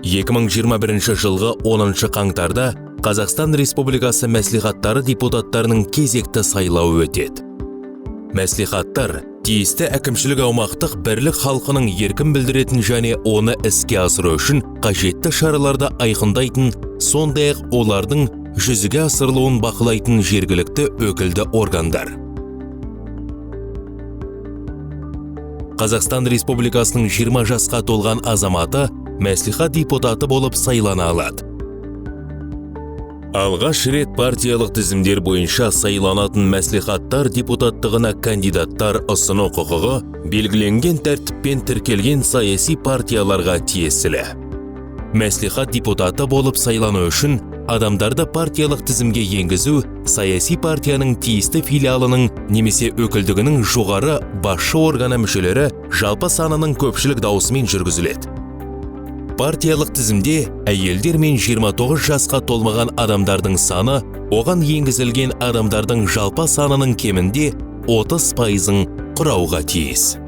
2021 жылғы 10 қаңтарда Қазақстан Республикасы мәслихаттары депутаттарының кезекті сайлауы өтеді. Мәслихаттар тиісті әкімшілік аумақтық бірлік халқының еркін білдіретін және оны іске асыру үшін қажетті шараларды айқындайтын, сондай-ақ олардың жүзеге асырылуын бақылайтын жергілікті өкілді органдар. Қазақстан Республикасының 20 жасқа толған азаматы мәслихат депутаты болып сайлана алады. Алғаш рет партиялық тізімдер бойынша сайланатын мәслихаттар депутаттығына кандидаттар ұсыну құқығы белгіленген тәртіппен тіркелген саяси партияларға тиесілі. Мәслихат депутаты болып сайлану үшін адамдарды партиялық тізімге енгізу саяси партияның тиісті филиалының немесе өкілдігінің жоғары басшы органы мүшелері жалпы санының көпшілік дауысымен жүргізіледі. Партиялық тізімде әйелдер мен 29 жасқа толмаған адамдардың саны оған енгізілген адамдардың жалпы санының кемінде 30% құрауға тиіс.